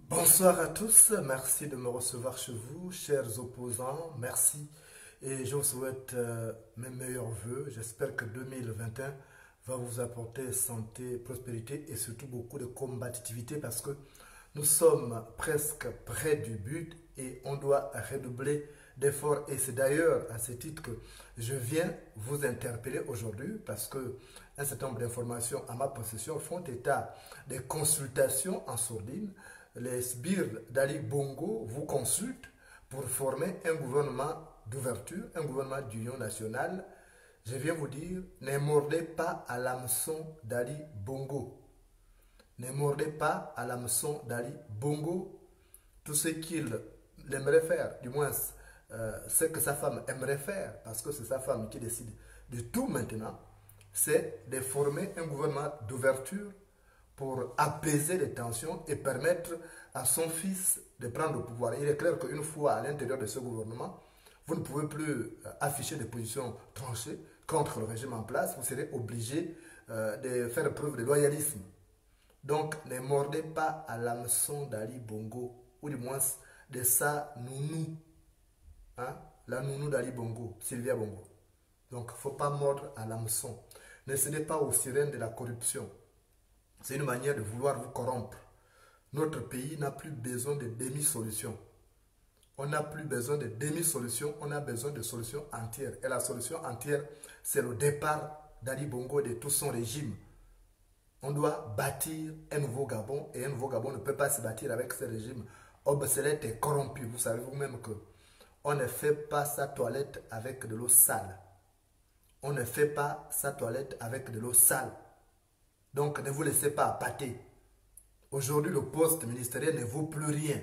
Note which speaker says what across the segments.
Speaker 1: Bonsoir à tous, merci de me recevoir chez vous, chers opposants, merci et je vous souhaite mes meilleurs voeux. J'espère que 2021 va vous apporter santé, prospérité et surtout beaucoup de combativité parce que nous sommes presque près du but et on doit redoubler d'efforts. Et c'est d'ailleurs à ce titre que je viens vous interpeller aujourd'hui parce que un certain nombre d'informations à ma possession font état des consultations en sourdine. Les sbires d'Ali Bongo vous consultent pour former un gouvernement d'ouverture, un gouvernement d'union nationale. Je viens vous dire, ne mordez pas à l'hameçon d'Ali Bongo. Ne mordez pas à l'hameçon d'Ali Bongo. Tout ce qu'il aimerait faire, du moins ce que sa femme aimerait faire, parce que c'est sa femme qui décide de tout maintenant, c'est de former un gouvernement d'ouverture pour apaiser les tensions et permettre à son fils de prendre le pouvoir. Il est clair qu'une fois à l'intérieur de ce gouvernement, vous ne pouvez plus afficher des positions tranchées contre le régime en place. Vous serez obligé de faire preuve de loyalisme. Donc, ne mordez pas à l'hameçon d'Ali Bongo, ou du moins de sa nounou. Hein? La nounou d'Ali Bongo, Sylvia Bongo. Donc, il ne faut pas mordre à l'hameçon. Ne cédez pas aux sirènes de la corruption. C'est une manière de vouloir vous corrompre. Notre pays n'a plus besoin de demi-solutions. On n'a plus besoin de demi-solutions, on a besoin de solutions entières. Et la solution entière, c'est le départ d'Ali Bongo et de tout son régime. On doit bâtir un nouveau Gabon et un nouveau Gabon ne peut pas se bâtir avec ce régime obsolète et corrompu. Vous savez vous-même que on ne fait pas sa toilette avec de l'eau sale. On ne fait pas sa toilette avec de l'eau sale. Donc, ne vous laissez pas appâter. Aujourd'hui, le poste ministériel ne vaut plus rien.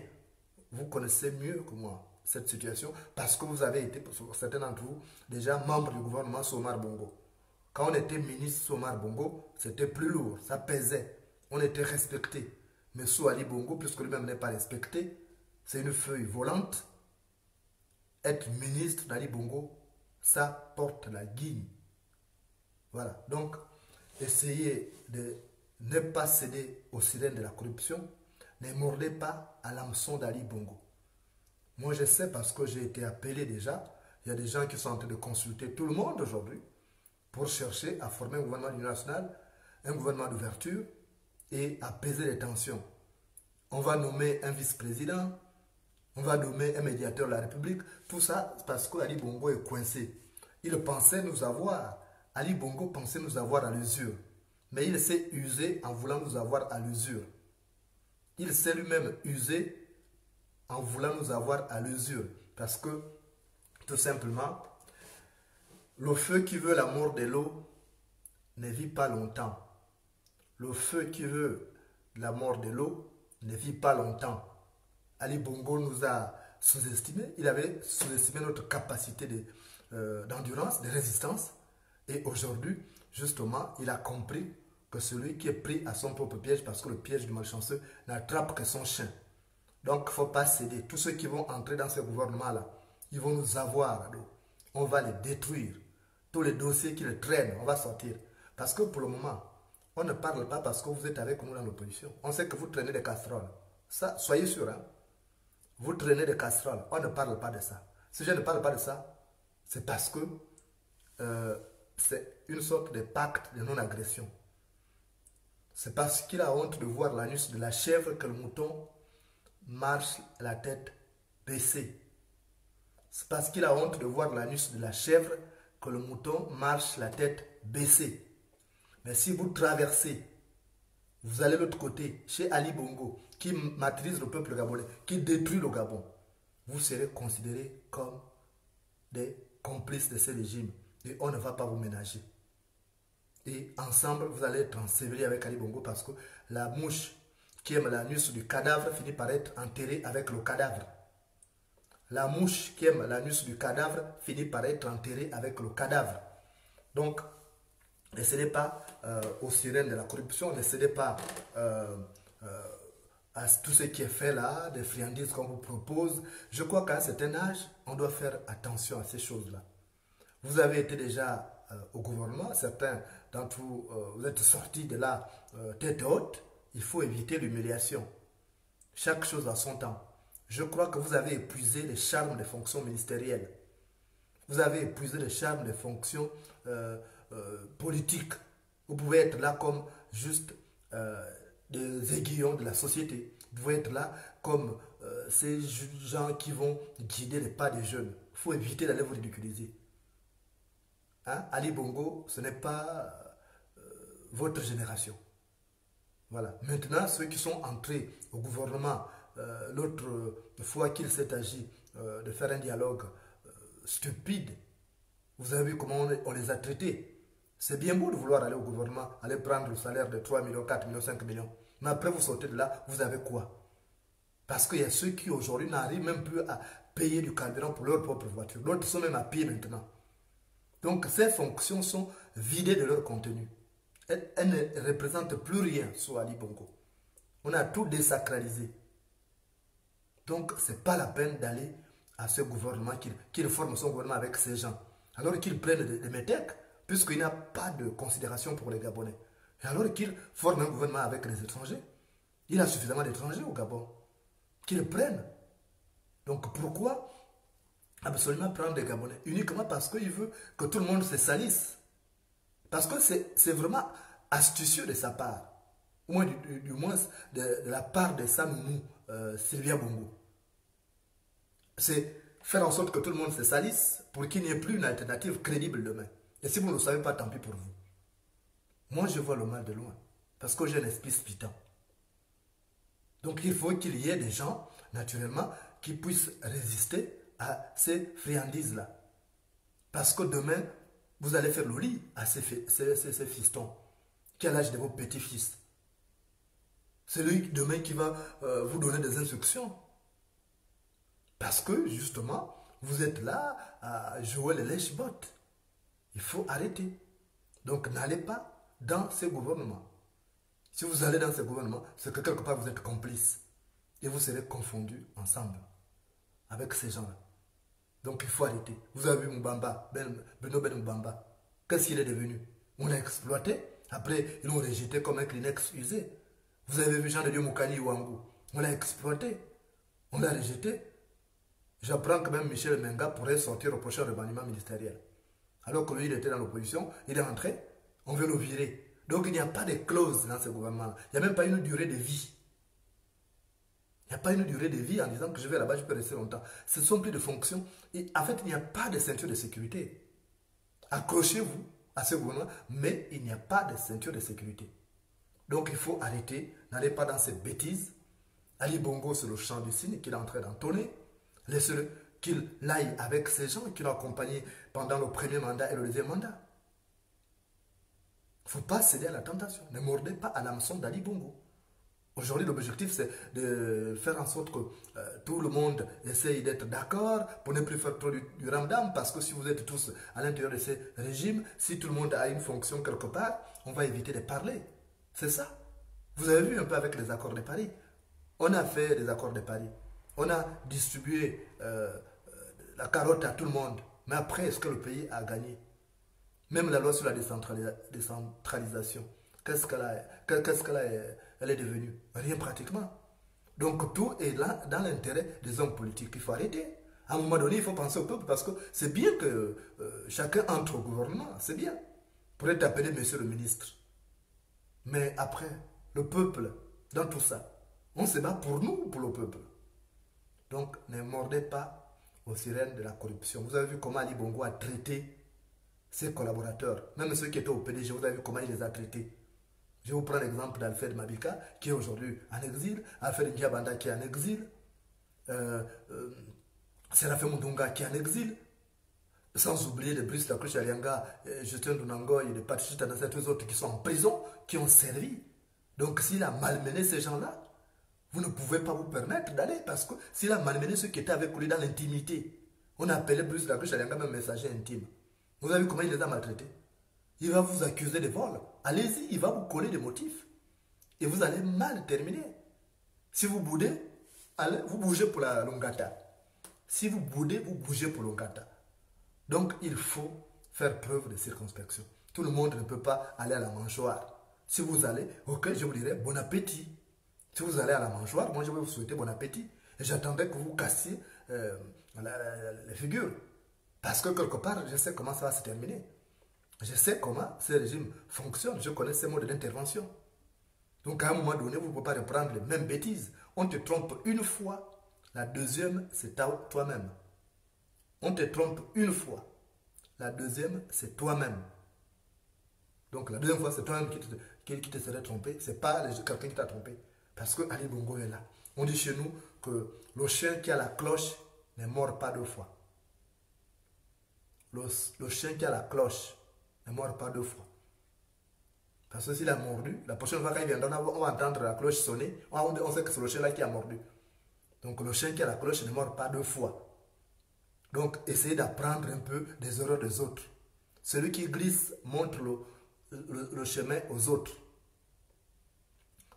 Speaker 1: Vous connaissez mieux que moi cette situation parce que vous avez été, pour certains d'entre vous, déjà membres du gouvernement Somar Bongo. Quand on était ministre Somar Bongo, c'était plus lourd, ça pesait. On était respecté. Mais sous Ali Bongo, puisque lui-même n'est pas respecté, c'est une feuille volante. Être ministre d'Ali Bongo, ça porte la guigne. Voilà. Donc, essayez de ne pas céder aux sirènes de la corruption. Ne mordez pas à l'hameçon d'Ali Bongo. Moi, je sais parce que j'ai été appelé déjà. Il y a des gens qui sont en train de consulter tout le monde aujourd'hui pour chercher à former un gouvernement d'union nationale, un gouvernement d'ouverture et apaiser les tensions. On va nommer un vice-président, on va nommer un médiateur de la République. Tout ça parce qu'Ali Bongo est coincé. Il pensait nous avoir. Ali Bongo pensait nous avoir à l'usure. Mais il s'est usé en voulant nous avoir à l'usure. Il s'est lui-même usé en voulant nous avoir à l'usure. Parce que, tout simplement, le feu qui veut la mort de l'eau ne vit pas longtemps. Le feu qui veut la mort de l'eau ne vit pas longtemps. Ali Bongo nous a sous-estimé. Il avait sous-estimé notre capacité d'endurance, de résistance. Et aujourd'hui, justement, il a compris que celui qui est pris à son propre piège, parce que le piège du malchanceux n'attrape que son chien. Donc, il ne faut pas céder. Tous ceux qui vont entrer dans ce gouvernement-là, ils vont nous avoir. On va les détruire. Tous les dossiers qui les traînent, on va sortir. Parce que pour le moment, on ne parle pas parce que vous êtes avec nous dans l'opposition. On sait que vous traînez des casseroles. Ça, soyez sûr. Hein? Vous traînez des casseroles. On ne parle pas de ça. Si je ne parle pas de ça, c'est parce que c'est une sorte de pacte de non-agression. C'est parce qu'il a honte de voir l'anus de la chèvre que le mouton marche la tête baissée. C'est parce qu'il a honte de voir l'anus de la chèvre que le mouton marche la tête baissée. Mais si vous traversez, vous allez de l'autre côté, chez Ali Bongo, qui maîtrise le peuple gabonais, qui détruit le Gabon, vous serez considérés comme des complices de ce régime. Et on ne va pas vous ménager. Et ensemble, vous allez être ensevelis avec Ali Bongo parce que la mouche qui aime l'anus du cadavre finit par être enterrée avec le cadavre. La mouche qui aime l'anus du cadavre finit par être enterrée avec le cadavre. Donc, ne cédez pas aux sirènes de la corruption, ne cédez pas à tout ce qui est fait là, des friandises qu'on vous propose. Je crois qu'à un certain âge, on doit faire attention à ces choses-là. Vous avez été déjà au gouvernement, certains d'entre vous, vous êtes sortis de là tête haute. Il faut éviter l'humiliation. Chaque chose a son temps. Je crois que vous avez épuisé les charmes des fonctions ministérielles. Vous avez épuisé les charmes des fonctions politiques. Vous pouvez être là comme juste des aiguillons de la société. Vous pouvez être là comme ces gens qui vont guider les pas des jeunes. Il faut éviter d'aller vous ridiculiser. Hein? Ali Bongo, ce n'est pas votre génération. Voilà. Maintenant, ceux qui sont entrés au gouvernement, l'autre fois qu'il s'est agi de faire un dialogue stupide, vous avez vu comment on les a traités. C'est bien beau de vouloir aller au gouvernement, aller prendre le salaire de 3 millions, 4 millions, 5 millions. Mais après, vous sortez de là, vous avez quoi? Parce qu'il y a ceux qui aujourd'hui n'arrivent même plus à payer du carburant pour leur propre voiture. D'autres sont même à pied maintenant. Donc, ces fonctions sont vidées de leur contenu. Elles ne représentent plus rien sur Ali Bongo. On a tout désacralisé. Donc, ce n'est pas la peine d'aller à ce gouvernement, qu'il forme son gouvernement avec ces gens. Alors qu'ils prennent des métèques, puisqu'il n'y a pas de considération pour les Gabonais. Et alors qu'ils forment un gouvernement avec les étrangers. Il y a suffisamment d'étrangers au Gabon. Qu'ils prennent. Donc, pourquoi absolument prendre des Gabonais? Uniquement parce qu'il veut que tout le monde se salisse. Parce que c'est vraiment astucieux de sa part. Au moins, du moins de la part de Samounou, Sylvia Bongo. C'est faire en sorte que tout le monde se salisse pour qu'il n'y ait plus une alternative crédible demain. Et si vous ne le savez pas, tant pis pour vous. Moi, je vois le mal de loin. Parce que j'ai un esprit spitant. Donc, il faut qu'il y ait des gens, naturellement, qui puissent résister à ces friandises-là. Parce que demain, vous allez faire le lit à ces fistons. Qui a l'âge de vos petits-fils. C'est lui demain qui va vous donner des instructions. Parce que, justement, vous êtes là à jouer les lèche-bottes. Il faut arrêter. Donc, n'allez pas dans ces gouvernements. Si vous allez dans ces gouvernements, c'est que quelque part vous êtes complices. Et vous serez confondus ensemble avec ces gens-là. Donc, il faut arrêter. Vous avez vu Mbamba, Beno Ben Mbamba. Qu'est-ce qu'il est devenu? On l'a exploité. Après, ils l'ont rejeté comme un Kleenex usé. Vous avez vu Jean de Dieu Moukani Ouangou. On l'a exploité. On l'a rejeté. J'apprends que même Michel Menga pourrait sortir au prochain remaniement ministériel. Alors que lui, il était dans l'opposition, il est rentré, on veut le virer. Donc il n'y a pas de clause dans ce gouvernement. Il n'y a même pas une durée de vie. Il n'y a pas une durée de vie en disant que je vais là-bas, je peux rester longtemps. Ce ne sont plus de fonctions. Et en fait, il n'y a pas de ceinture de sécurité. Accrochez-vous à ce gouvernement, mais il n'y a pas de ceinture de sécurité. Donc il faut arrêter, n'allez pas dans ces bêtises. Ali Bongo, c'est le chant du cygne qu'il est en train d'entonner. Laissez-le qu'il aille avec ces gens qui l'ont accompagné pendant le premier mandat et le deuxième mandat. ne faut pas céder à la tentation. Ne mordez pas à l'hameçon d'Ali Bongo. Aujourd'hui, l'objectif, c'est de faire en sorte que tout le monde essaye d'être d'accord pour ne plus faire trop du ramdam, parce que si vous êtes tous à l'intérieur de ces régimes, si tout le monde a une fonction quelque part, on va éviter de parler. C'est ça. Vous avez vu un peu avec les accords de Paris. On a fait des accords de Paris. On a distribué la carotte à tout le monde. Mais après, est-ce que le pays a gagné? Même la loi sur la décentralisation, qu'est-ce qu'elle elle est devenue? Rien pratiquement. Donc tout est là dans l'intérêt des hommes politiques. Il faut arrêter. À un moment donné, il faut penser au peuple parce que c'est bien que chacun entre au gouvernement. C'est bien. Pour être appelé monsieur le ministre. Mais après, le peuple, dans tout ça, on se bat pour nous ou pour le peuple. Donc ne mordez pas aux sirènes de la corruption. Vous avez vu comment Ali Bongo a traité ses collaborateurs, même ceux qui étaient au PDG, vous avez vu comment il les a traités. Je vous prends l'exemple d'Alfred Mabika, qui est aujourd'hui en exil, Alfred Ndiabanda qui est en exil, Séraphin Mundunga qui est en exil, sans oublier de Brice Lakush Alianga, Justin Dunangoy, de Patrice Tanassa, tous les autres qui sont en prison, qui ont servi. Donc s'il a malmené ces gens-là, vous ne pouvez pas vous permettre d'aller, parce que s'il a malmené ceux qui étaient avec lui dans l'intimité, on appelait Brice Lakush Alianga même messager intime. Vous avez vu comment il les a maltraités? Il va vous accuser de vol. Allez-y, il va vous coller des motifs. Et vous allez mal terminer. Si vous boudez, allez, vous bougez pour la Longata. Si vous boudez, vous bougez pour Longata. Donc, il faut faire preuve de circonspection. Tout le monde ne peut pas aller à la mangeoire. Si vous allez, ok, je vous dirai bon appétit. Si vous allez à la mangeoire, moi je vais vous souhaiter bon appétit. Et j'attendrai que vous cassiez les figures. Parce que quelque part, je sais comment ça va se terminer. Je sais comment ce régime fonctionne. Je connais ces modes d'intervention. Donc à un moment donné, vous ne pouvez pas reprendre les mêmes bêtises. On te trompe une fois. La deuxième, c'est toi-même. On te trompe une fois. La deuxième, c'est toi-même. Donc la deuxième fois, c'est toi-même qui te serait trompé. Ce n'est pas quelqu'un qui t'a trompé. Parce que Ali Bongo est là. On dit chez nous que le chien qui a la cloche ne mord pas deux fois. Le chien qui a la cloche ne mord pas deux fois. Parce que s'il a mordu, la prochaine fois qu'il viendra, on va entendre la cloche sonner. On sait que c'est le chien là qui a mordu. Donc le chien qui a la cloche ne mord pas deux fois. Donc essayez d'apprendre un peu des erreurs des autres. Celui qui glisse montre le chemin aux autres.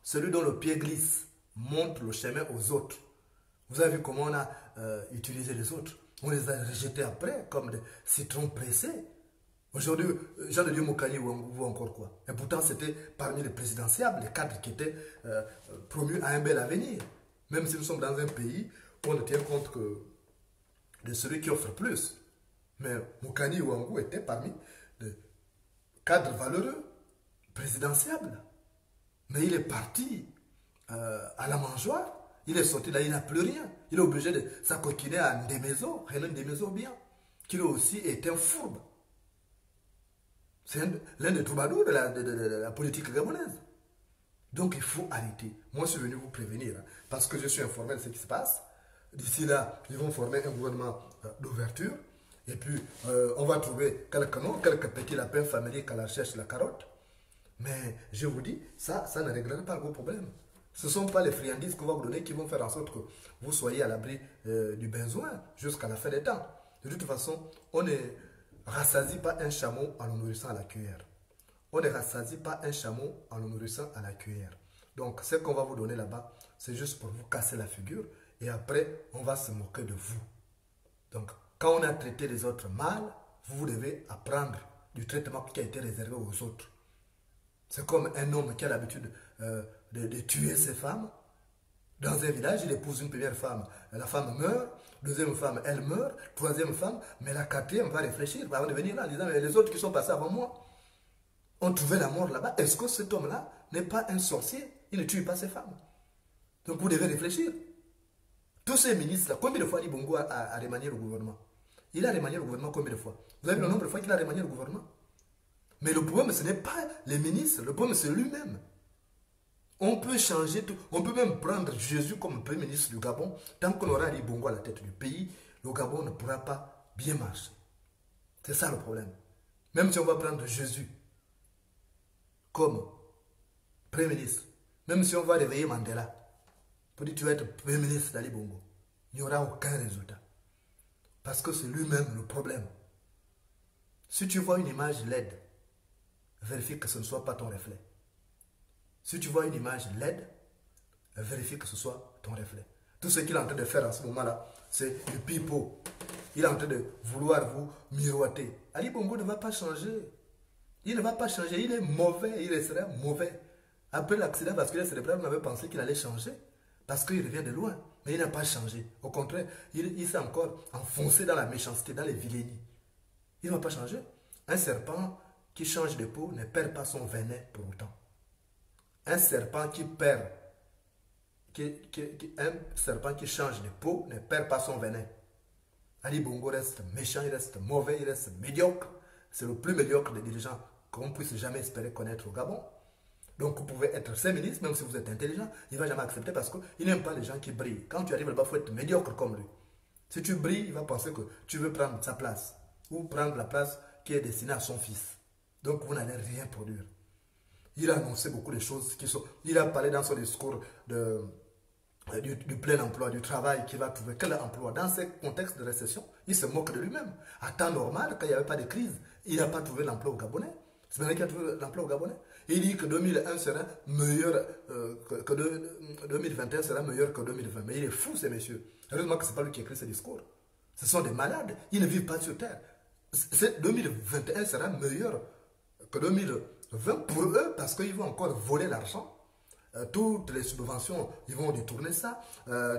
Speaker 1: Celui dont le pied glisse montre le chemin aux autres. Vous avez vu comment on a utilisé les autres. On les a rejetés après comme des citrons pressés. Aujourd'hui, Jean de Dieu Mokani ou encore quoi. Et pourtant, c'était parmi les présidentiables, les cadres qui étaient promus à un bel avenir. Même si nous sommes dans un pays où on ne tient compte que de celui qui offre plus. Mais Mokani Ouangou était parmi les cadres valeureux, présidentiables. Mais il est parti à la mangeoire. Il est sorti là, il n'a plus rien. Il est obligé de s'acoquiner à Ndemezo, Renan Ndemezo bien, qui lui aussi est un fourbe. C'est l'un des troubadours de la politique gabonaise. Donc il faut arrêter. Moi je suis venu vous prévenir, hein, parce que je suis informé de ce qui se passe. D'ici là, ils vont former un gouvernement d'ouverture. Et puis, on va trouver quelques petits lapins familiers à la recherche de la carotte. Mais je vous dis, ça ne réglera pas vos problèmes. Ce ne sont pas les friandises qu'on va vous donner qui vont faire en sorte que vous soyez à l'abri du besoin jusqu'à la fin des temps. De toute façon, on ne rassasie pas un chameau en le nourrissant à la cuillère. On ne rassasie pas un chameau en le nourrissant à la cuillère. Donc, ce qu'on va vous donner là-bas, c'est juste pour vous casser la figure. Et après, on va se moquer de vous. Donc, quand on a traité les autres mal, vous devez apprendre du traitement qui a été réservé aux autres. C'est comme un homme qui a l'habitude de tuer ses femmes. Dans un village, il épouse une première femme. La femme meurt. Deuxième femme, elle meurt. Troisième femme, mais la quatrième va réfléchir avant de venir là en disant, mais les autres qui sont passés avant moi ont trouvé la mort là-bas. Est-ce que cet homme-là n'est pas un sorcier? Il ne tue pas ses femmes. Donc vous devez réfléchir. Tous ces ministres-là, combien de fois Ali Bongo a remanié le gouvernement? Il a remanié le gouvernement combien de fois? Vous avez vu le nombre de fois qu'il a remanié le gouvernement? Mais le problème, ce n'est pas les ministres, le problème, c'est lui-même. On peut changer tout, on peut même prendre Jésus comme premier ministre du Gabon. Tant qu'on aura Ali Bongo à la tête du pays, le Gabon ne pourra pas bien marcher. C'est ça le problème. Même si on va prendre Jésus, comme Premier ministre, même si on va réveiller Mandela, pour dire tu vas être Premier ministre d'Ali Bongo, il n'y aura aucun résultat. Parce que c'est lui-même le problème. Si tu vois une image LED, vérifie que ce ne soit pas ton reflet. Si tu vois une image LED, vérifie que ce soit ton reflet. Tout ce qu'il est en train de faire en ce moment-là, c'est du pipeau. Il est en train de vouloir vous miroiter. Ali Bongo ne va pas changer. Il ne va pas changer. Il est mauvais. Il restera mauvais. Après l'accident vasculaire cérébral, on avait pensé qu'il allait changer. Parce qu'il revient de loin. Mais il n'a pas changé. Au contraire, il s'est encore enfoncé dans la méchanceté, dans les vilainies. Il ne va pas changer. Un serpent qui change de peau ne perd pas son venin pour autant. Un serpent qui perd, un serpent qui change de peau ne perd pas son venin. Ali Bongo reste méchant, il reste mauvais, il reste médiocre. C'est le plus médiocre des dirigeants qu'on puisse jamais espérer connaître au Gabon. Donc vous pouvez être ses ministres, même si vous êtes intelligent, il ne va jamais accepter parce qu'il n'aime pas les gens qui brillent. Quand tu arrives là-bas, il faut être médiocre comme lui. Si tu brilles, il va penser que tu veux prendre sa place ou prendre la place qui est destinée à son fils. Donc vous n'allez rien produire. Il a annoncé beaucoup de choses qui sont... Il a parlé dans son discours du plein emploi, du travail qu'il va trouver. Quel emploi? Dans ce contexte de récession, il se moque de lui-même. À temps normal, quand il n'y avait pas de crise, il n'a pas trouvé l'emploi au Gabonais. C'est maintenant qu'il a trouvé l'emploi au Gabonais. Il dit que 2001 sera meilleur que 2021 sera meilleur que 2020. Mais il est fou, ces messieurs. Heureusement que ce n'est pas lui qui écrit ce discours. Ce sont des malades. Ils ne vivent pas sur Terre. 2021 sera meilleur que 2020 pour eux parce qu'ils vont encore voler l'argent. Toutes les subventions, ils vont détourner ça.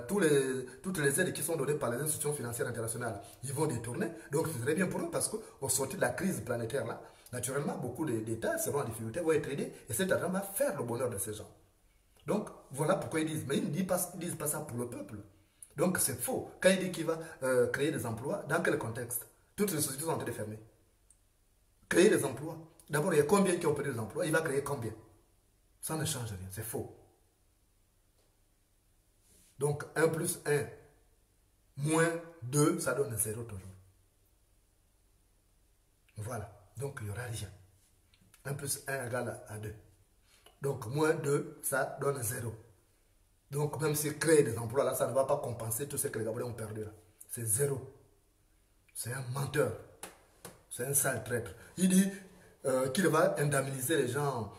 Speaker 1: Toutes les aides qui sont données par les institutions financières internationales, ils vont détourner. Donc c'est très bien pour eux parce qu'au sortir de la crise planétaire là, naturellement, beaucoup d'États seront en difficulté, vont être aidés et cet argent va faire le bonheur de ces gens. Donc voilà pourquoi ils disent. Mais ils ne disent pas ça pour le peuple. Donc c'est faux. Quand il dit qu'il va créer des emplois, dans quel contexte? Toutes les sociétés sont en train de fermer. Créer des emplois. D'abord, il y a combien qui ont perdu des emplois? Il va créer combien? Ça ne change rien, c'est faux. Donc 1 plus 1 moins 2, ça donne 0 toujours. Voilà, donc il n'y aura rien. 1 plus 1 égale à 2. Donc moins 2, ça donne 0. Donc même s'il crée des emplois là, ça ne va pas compenser tout ce que les Gabonais ont perdu là. C'est 0. C'est un menteur. C'est un sale traître. Il dit qu'il va indemniser les gens,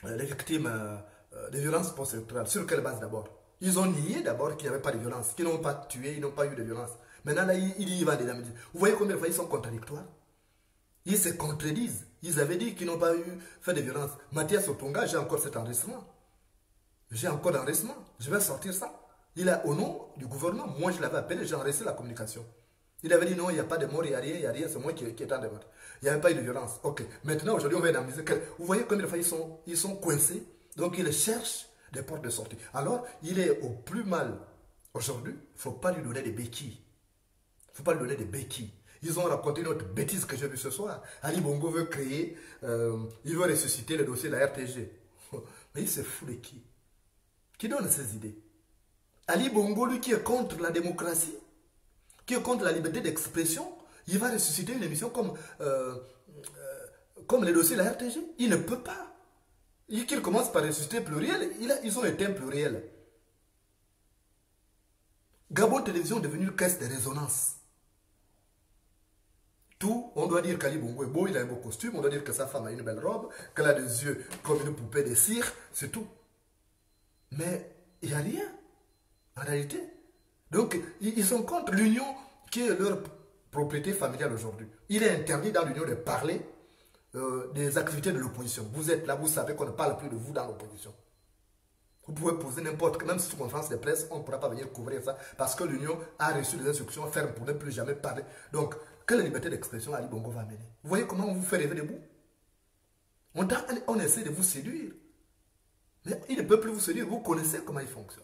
Speaker 1: les victimes de violences post-électorales. Sur quelle base d'abord? Ils ont nié d'abord qu'il n'y avait pas de violence, qu'ils n'ont pas tué, ils n'ont pas eu de violence. Maintenant, là, il dit qu'il va indemniser. Vous voyez combien de fois ils sont contradictoires? Ils se contredisent. Ils avaient dit qu'ils n'ont pas eu fait de violence. Mathias Otonga, j'ai encore cet enregistrement. J'ai encore l'enregistrement. Je vais sortir ça. Il a, au nom du gouvernement, moi je l'avais appelé, j'ai enregistré la communication. Il avait dit non, il n'y a pas de mort, il n'y a rien, c'est moi qui est en débat. Il n'y avait pas eu de violence. Ok. Maintenant, aujourd'hui, on va indemniser. Vous voyez combien de fois ils sont coincés. Donc, ils cherchent des portes de sortie. Alors, il est au plus mal. Aujourd'hui, il ne faut pas lui donner des béquilles. Il ne faut pas lui donner des béquilles. Ils ont raconté une autre bêtise que j'ai vue ce soir. Ali Bongo veut créer, il veut ressusciter le dossier de la RTG. Mais il se fout de qui? Qui donne ces idées? Ali Bongo, lui qui est contre la démocratie, qui est contre la liberté d'expression, il va ressusciter une émission comme les dossiers de la RTG. Il ne peut pas. Qu'il commence par ressusciter pluriel, ils ont été pluriel. Gabon Télévision est devenu une caisse de résonance. Tout, on doit dire qu'Ali Bongo est beau, il a un beau costume, on doit dire que sa femme a une belle robe, qu'elle a des yeux comme une poupée de cire, c'est tout. Mais il n'y a rien, en réalité. Donc, ils sont contre l'union qui est leur propriété familiale aujourd'hui. Il est interdit dans l'union de parler des activités de l'opposition. Vous êtes là, vous savez qu'on ne parle plus de vous dans l'opposition. Vous pouvez poser n'importe quelle, même si c'est une conférence de presse, on ne pourra pas venir couvrir ça parce que l'union a reçu des instructions fermes pour ne plus jamais parler. Donc, quelle liberté d'expression Ali Bongo va amener? Vous voyez comment on vous fait rêver debout? On essaie de vous séduire. Mais il ne peut plus vous séduire. Vous connaissez comment il fonctionne.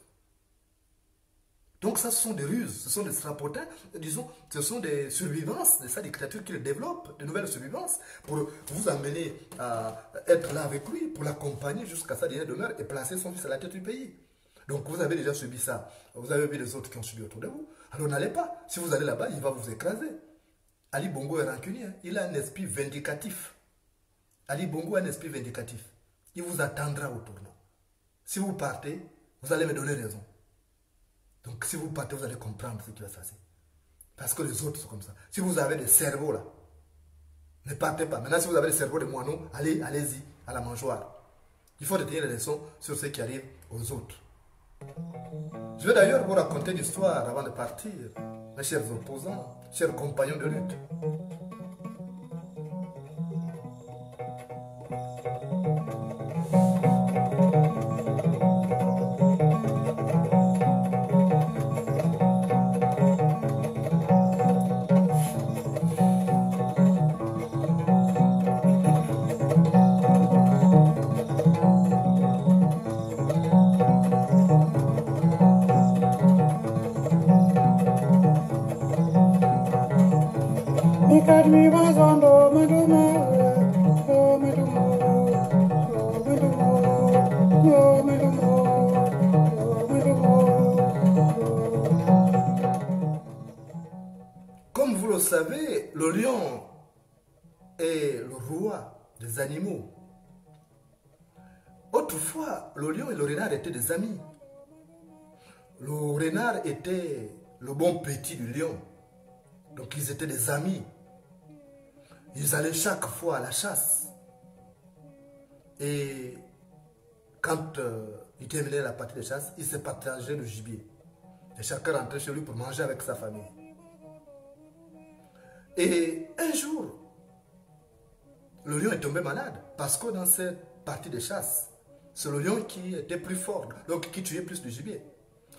Speaker 1: Donc ça, ce sont des ruses, ce sont des strapotins, disons, ce sont des survivances de sa dictature qu'il développe, de nouvelles survivances, pour vous amener à être là avec lui, pour l'accompagner jusqu'à sa dernière demeure et placer son fils à la tête du pays. Donc vous avez déjà subi ça, vous avez vu les autres qui ont subi autour de vous. Alors n'allez pas, si vous allez là-bas, il va vous écraser. Ali Bongo est rancunier, il a un esprit vindicatif. Ali Bongo a un esprit vindicatif. il vous attendra au tournant. Si vous partez, vous allez me donner raison. Donc si vous partez, vous allez comprendre ce qui va se passer. Parce que les autres sont comme ça. Si vous avez des cerveaux là, ne partez pas. Maintenant, si vous avez des cerveaux de moineaux, allez-y à la mangeoire. Il faut retenir les leçons sur ce qui arrive aux autres. Je vais d'ailleurs vous raconter une histoire avant de partir, mes chers opposants, chers compagnons de lutte. Comme vous le savez, le lion est le roi des animaux. Autrefois, le lion et le renard étaient des amis. Le renard était le bon petit du lion. Donc ils étaient des amis. Ils allaient chaque fois à la chasse. Et quand ils terminaient la partie de chasse, ils se partageaient le gibier. Et chacun rentrait chez lui pour manger avec sa famille. Et un jour, le lion est tombé malade. Parce que dans cette partie de chasse, c'est le lion qui était plus fort. Donc qui tuait plus de gibier.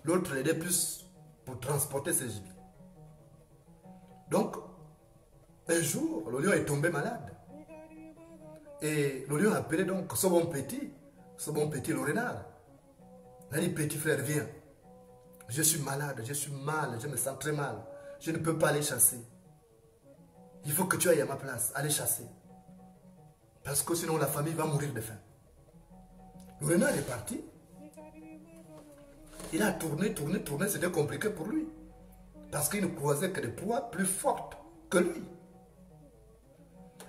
Speaker 1: L'autre l'aidait plus pour transporter ses gibiers. Donc, un jour, le lion est tombé malade. Et le lion a appelé donc ce bon petit, le renard. Il a dit, petit frère, viens. Je suis malade, je suis mal, je me sens très mal. Je ne peux pas aller chasser. Il faut que tu ailles à ma place, aller chasser. Parce que sinon la famille va mourir de faim. Le renard est parti. Il a tourné, c'était compliqué pour lui. Parce qu'il ne croisait que des proies plus fortes que lui.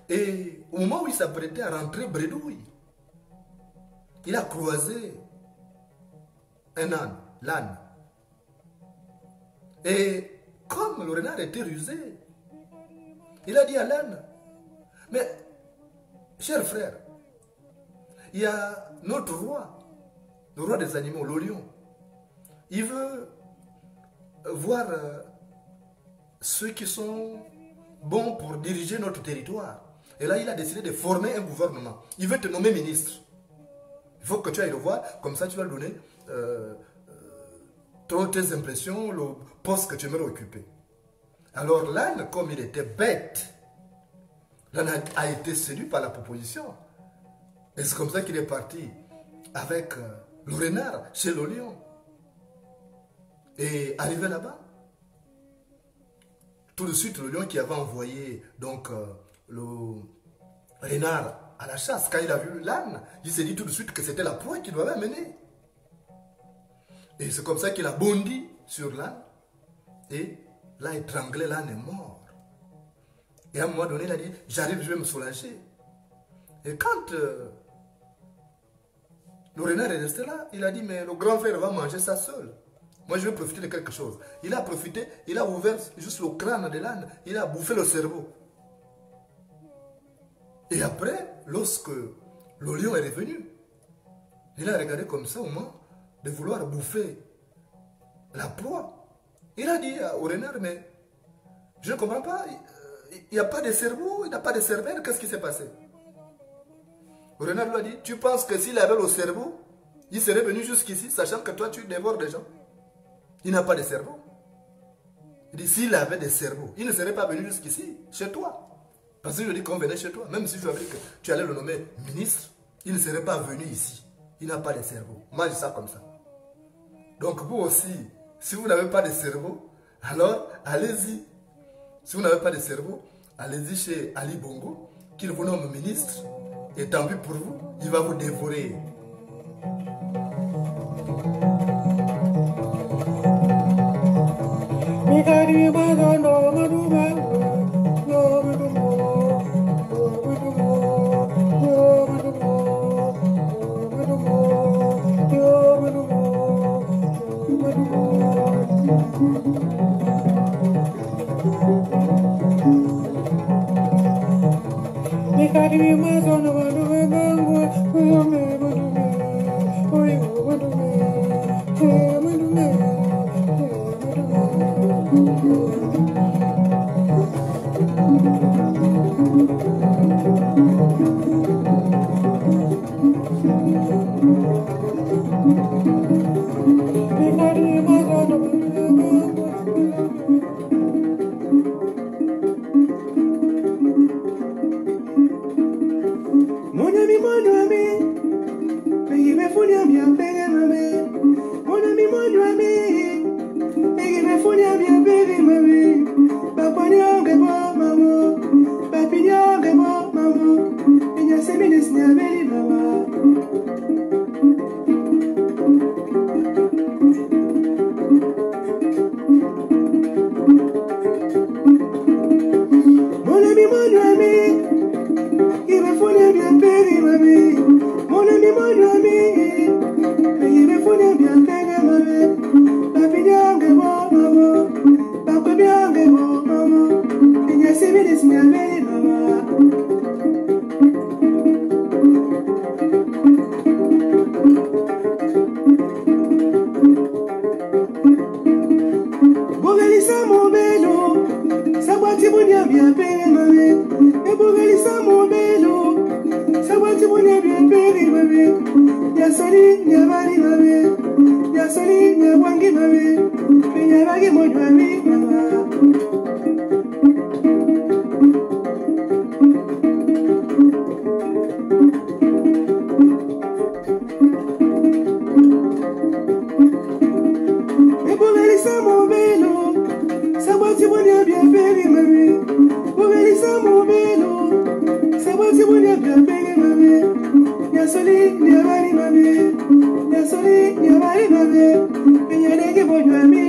Speaker 1: Et au moment où il s'apprêtait à rentrer bredouille, il a croisé un âne, l'âne. Et comme le renard était rusé, il a dit à l'âne, mais cher frère, il y a notre roi, le roi des animaux, le lion. Il veut voir ceux qui sont bons pour diriger notre territoire. Et là, il a décidé de former un gouvernement. Il veut te nommer ministre. Il faut que tu ailles le voir, comme ça tu vas lui donner tes impressions, le poste que tu aimerais occuper. Alors l'âne, comme il était bête, l'âne a été séduit par la proposition. Et c'est comme ça qu'il est parti avec le renard chez le lion. Et arrivé là-bas, tout de suite, le lion qui avait envoyé donc le renard à la chasse, quand il a vu l'âne, il s'est dit tout de suite que c'était la proie qu'il devait amener. Et c'est comme ça qu'il a bondi sur l'âne et l'a étranglé, l'âne est mort. Et à un moment donné, il a dit, j'arrive, je vais me soulager. Et quand le renard est resté là, il a dit, mais le grand frère va manger ça seul. Moi, je vais profiter de quelque chose. Il a profité, il a ouvert juste le crâne de l'âne, il a bouffé le cerveau. Et après, lorsque le lion est revenu, il a regardé comme ça au moment de vouloir bouffer la proie. Il a dit au renard, mais je ne comprends pas, il n'y a pas de cerveau, il n'a pas de cervelle, qu'est-ce qui s'est passé? Le renard lui a dit, tu penses que s'il avait le cerveau, il serait venu jusqu'ici, sachant que toi tu dévores des gens? Il n'a pas de cerveau. Il dit, s'il avait des cerveaux, il ne serait pas venu jusqu'ici, chez toi. Parce que je dis qu'on venait chez toi, même si je avais que tu allais le nommer ministre, il ne serait pas venu ici. Il n'a pas de cerveau. Mange ça comme ça. Donc vous aussi, si vous n'avez pas de cerveau, alors allez-y. Si vous n'avez pas de cerveau, allez-y chez Ali Bongo, qu'il vous nomme ministre, et tant pis pour vous, il va vous dévorer.
Speaker 2: Yasoli, nyabari mabe, penyere ke bojo mi.